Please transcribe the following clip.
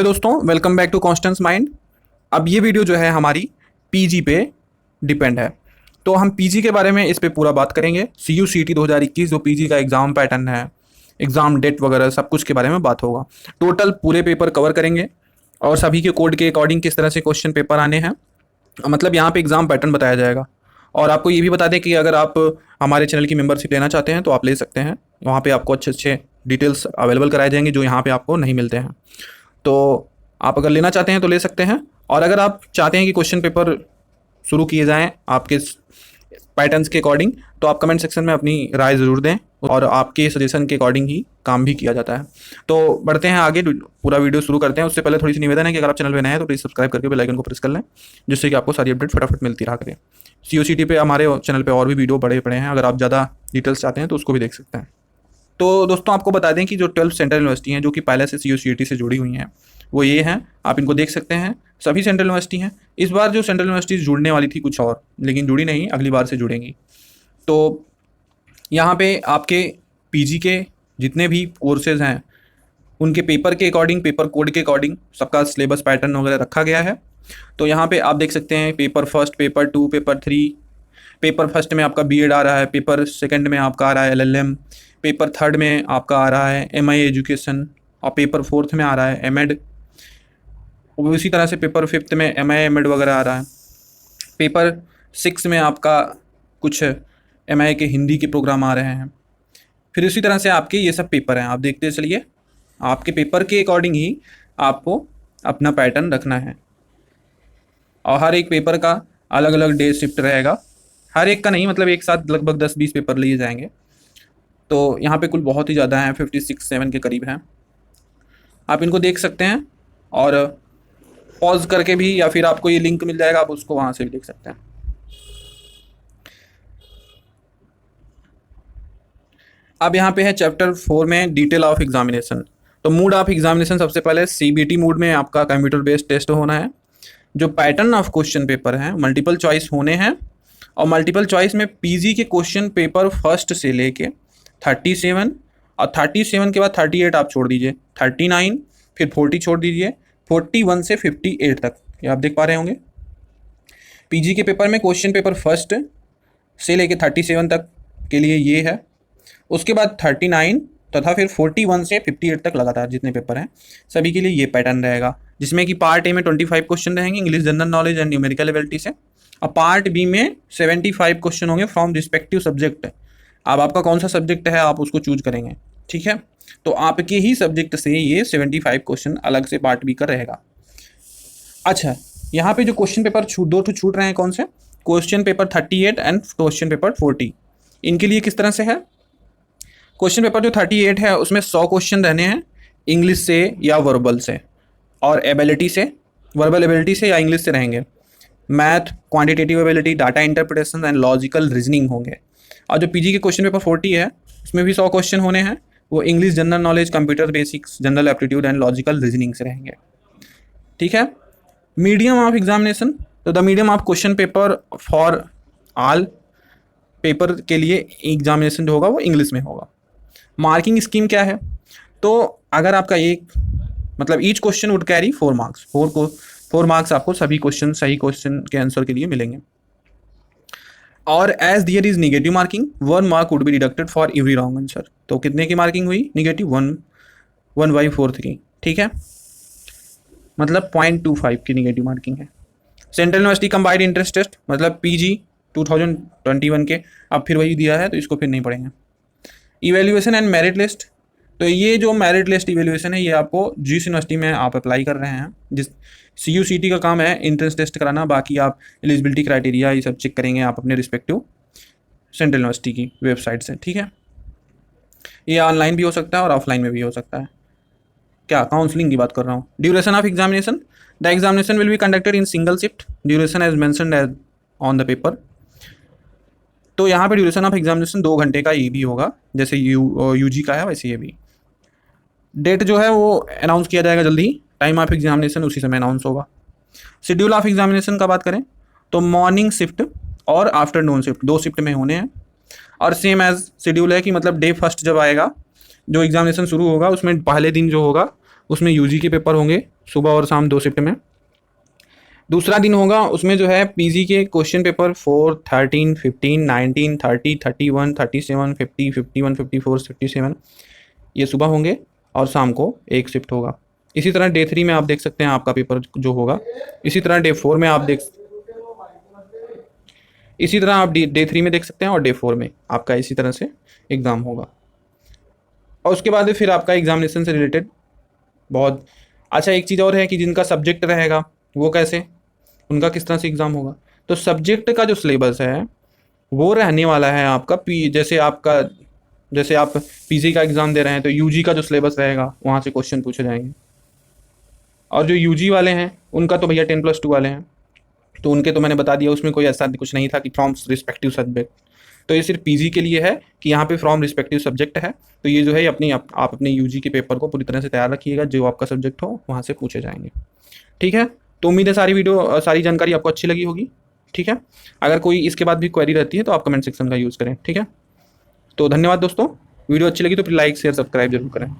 दोस्तों, welcome back to Constance Mind. अब ये वीडियो जो है हमारी पीजी पे डिपेंड है। तो हम पीजी के बारे में इस पे पूरा बात करेंगे। CUCT 2021 जो पीजी का एग्ज़ाम पैटर्न है, एग्ज़ाम डेट वगैरह सब कुछ के बारे में बात होगा। टोटल पूरे पेपर कवर करेंगे और सभी के कोड के अकॉर्डिंग किस तरह से क्वेश्चन पेपर आने हैं, मतलब यहाँ पे एग्ज़ाम पैटर्न बताया जाएगा। और आपको ये भी बता दें कि अगर आप हमारे चैनल की मेंबरशिप लेना चाहते हैं तो आप ले सकते हैं। वहाँ पे आपको अच्छे अच्छे डिटेल्स अवेलेबल कराए जाएंगे जो यहाँ पे आपको नहीं मिलते हैं। तो आप अगर लेना चाहते हैं तो ले सकते हैं। और अगर आप चाहते हैं कि क्वेश्चन पेपर शुरू किए जाएं आपके पैटर्न्स के अकॉर्डिंग, तो आप कमेंट सेक्शन में अपनी राय ज़रूर दें और आपके सजेशन के अकॉर्डिंग ही काम भी किया जाता है। तो बढ़ते हैं आगे, पूरा वीडियो शुरू करते हैं। उससे पहले थोड़ी सी निवेदन है कि अगर आप चैनल पे नए हैं तो प्लीज़ सब्सक्राइब करके बेल आइकन को प्रेस कर लें, जिससे कि आपको सारी अपडेट फटाफट मिलती रहा करें। CUCT पे हमारे चैनल पे और भी वीडियो बड़े पड़े हैं, अगर आप ज़्यादा डिटेल्स चाहते हैं तो उसको भी देख सकते हैं। तो दोस्तों, आपको बता दें कि जो 12 सेंट्रल यूनिवर्सिटी हैं जो कि पहले से CUCT से जुड़ी हुई हैं वो ये हैं, आप इनको देख सकते हैं। सभी सेंट्रल यूनिवर्सिटी हैं। इस बार जो सेंट्रल यूनिवर्सिटी जुड़ने वाली थी कुछ और, लेकिन जुड़ी नहीं, अगली बार से जुड़ेंगी। तो यहाँ पे आपके पीजी के जितने भी कोर्सेज हैं उनके पेपर के अकॉर्डिंग, पेपर कोड के अकॉर्डिंग सबका सिलेबस पैटर्न वगैरह रखा गया है। तो यहाँ पे आप देख सकते हैं paper first, paper 2, paper 3। Paper first में आपका BEd आ रहा है, पेपर सेकंड में आपका आ रहा है LLM, पेपर थर्ड में आपका आ रहा है MI एजुकेशन, और पेपर फोर्थ में आ रहा है MEd। उसी तरह से पेपर फिफ्थ में MI MEd वगैरह आ रहा है। पेपर 6 में आपका कुछ MI के हिंदी के प्रोग्राम आ रहे हैं। फिर इसी तरह से आपके ये सब पेपर हैं, आप देखते चलिए। आपके पेपर के अकॉर्डिंग ही आपको अपना पैटर्न रखना है और हर एक पेपर का अलग अलग डे शिफ्ट रहेगा। हर एक का नहीं, मतलब एक साथ लगभग 10-20 पेपर लिए जाएंगे। तो यहाँ पे कुल बहुत ही ज़्यादा हैं, 56-7 के करीब हैं। आप इनको देख सकते हैं और पॉज करके भी, या फिर आपको ये लिंक मिल जाएगा, आप उसको वहाँ से भी देख सकते हैं। अब यहाँ पे है चैप्टर 4 में डिटेल ऑफ एग्जामिनेशन। तो मूड ऑफ एग्जामिनेशन, सबसे पहले CBT मूड में आपका कंप्यूटर बेस्ड टेस्ट होना है। जो पैटर्न ऑफ क्वेश्चन पेपर हैं मल्टीपल चॉइस होने हैं, और मल्टीपल चॉइस में पीजी के क्वेश्चन पेपर फर्स्ट से लेके 37, और 37 के बाद 38 आप छोड़ दीजिए, 39, फिर 40 छोड़ दीजिए, 41 से 58 तक, ये आप देख पा रहे होंगे। पीजी के पेपर में क्वेश्चन पेपर फर्स्ट से लेके 37 तक के लिए ये है। उसके बाद 39 तथा फिर 41 से 58 तक लगातार जितने पेपर हैं सभी के लिए ये पैटर्न रहेगा, जिसमें कि पार्ट ए में 25 क्वेश्चन रहेंगे English general knowledge and numerical ability से, और पार्ट बी में 75 क्वेश्चन होंगे फ्रॉम रिस्पेक्टिव सब्जेक्ट। अब आपका कौन सा सब्जेक्ट है आप उसको चूज करेंगे, ठीक है। तो आपके ही सब्जेक्ट से ये 75 क्वेश्चन अलग से पार्ट बी का रहेगा। अच्छा, यहाँ पे जो क्वेश्चन पेपर दो छूट रहे हैं, कौन से? Question paper 38 and question paper 40। इनके लिए किस तरह से है? क्वेश्चन पेपर जो 38 है उसमें 100 क्वेश्चन रहने हैं इंग्लिश से या वर्बल से, और एबिलिटी से, वर्बल एबिलिटी से या इंग्लिश से रहेंगे। Math, quantitative ability, data interpretation and logical reasoning होंगे। और जो पीजी के क्वेश्चन पेपर 40 है उसमें भी 100 क्वेश्चन होने हैं, वो English general knowledge, computer basics, general aptitude and logical reasoning से रहेंगे, ठीक है। मीडियम ऑफ एग्जामिनेशन, तो the medium of question paper for all paper के लिए एग्जामिनेशन जो होगा वो इंग्लिश में होगा। मार्किंग स्कीम क्या है? तो अगर आपका एक, मतलब each question would carry 4 marks, 4 marks आपको सभी क्वेश्चन, सही क्वेश्चन के आंसर के लिए मिलेंगे। और as there is negative marking, 1 mark would be deducted for every wrong answer. तो कितने की मार्किंग हुई? निगेटिव 1/4 की, ठीक है, मतलब 0.25 की निगेटिव मार्किंग है। Central university combined entrance test, मतलब PG 2021 के, अब फिर वही दिया है तो इसको फिर नहीं पढ़ेंगे। इवेल्युएशन एंड मेरिट लिस्ट, तो ये जो मेरिट लिस्ट इवेल्युएशन है ये आपको जिस यूनिवर्सिटी में आप अप्लाई कर रहे हैं, जिस CUCT का काम है इंट्रेंस टेस्ट कराना, बाकी आप एलिजिबिलिटी क्राइटेरिया ये सब चेक करेंगे आप अपने रिस्पेक्टिव सेंट्रल यूनिवर्सिटी की वेबसाइट से, ठीक है। ये ऑनलाइन भी हो सकता है और ऑफलाइन में भी हो सकता है। क्या काउंसलिंग की बात कर रहा हूँ। Duration of examination, the examination will be conducted in single shift, duration as mentioned as on the paper. तो यहाँ पे ड्यूरेशन ऑफ एग्जामिनेशन 2 घंटे का ये भी होगा, जैसे UG का है वैसे ये भी। डेट जो है वो अनाउंस किया जाएगा जल्दी ही, टाइम ऑफ एग्जामिनेशन उसी समय अनाउंस होगा। शेड्यूल ऑफ एग्जामिनेशन का बात करें तो मॉर्निंग शिफ्ट और आफ्टरनून शिफ्ट, 2 शिफ्ट में होने हैं, और सेम एज शेड्यूल है कि मतलब डे फर्स्ट जब आएगा जो एग्जामिनेशन शुरू होगा उसमें पहले दिन जो होगा उसमें यूजी के पेपर होंगे सुबह और शाम 2 शिफ्ट में। दूसरा दिन होगा उसमें जो है पीजी के क्वेश्चन पेपर 4, 13, 15, 19, 30, 31, 37, 50, 51, 54, 57 ये सुबह होंगे और शाम को एक शिफ्ट होगा। इसी तरह डे 3 में आप देख सकते हैं आपका पेपर जो होगा। इसी तरह डे 4 में आप देख इसी तरह आप डे 3 में देख सकते हैं और डे 4 में आपका इसी तरह से एग्ज़ाम होगा। और उसके बाद फिर आपका एग्जामिनेशन से रिलेटेड बहुत अच्छा एक चीज़ और है कि जिनका सब्जेक्ट रहेगा वो कैसे, उनका किस तरह से एग्ज़ाम होगा। तो सब्जेक्ट का जो सिलेबस है वो रहने वाला है आपका जैसे आप पीजी का एग्ज़ाम दे रहे हैं तो यूजी का जो सिलेबस रहेगा वहाँ से क्वेश्चन पूछे जाएंगे। और जो यूजी वाले हैं उनका तो भैया 10+2 वाले हैं, तो उनके तो मैंने बता दिया, उसमें कोई ऐसा कुछ नहीं था कि फ्रॉम रिस्पेक्टिव सब्जेक्ट। तो ये सिर्फ पीजी के लिए है कि यहाँ पे फ्रॉम रिस्पेक्टिव सब्जेक्ट है। तो ये जो है आप अपने यूजी के पेपर को पूरी तरह से तैयार रखिएगा, जो आपका सब्जेक्ट हो वहाँ से पूछे जाएंगे। ठीक है, तो उम्मीद है सारी जानकारी आपको अच्छी लगी होगी। ठीक है, अगर कोई इसके बाद भी क्वेरी रहती है तो आप कमेंट सेक्शन का यूज़ करें। ठीक है, तो धन्यवाद दोस्तों। वीडियो अच्छी लगी तो फिर लाइक शेयर सब्सक्राइब जरूर करें।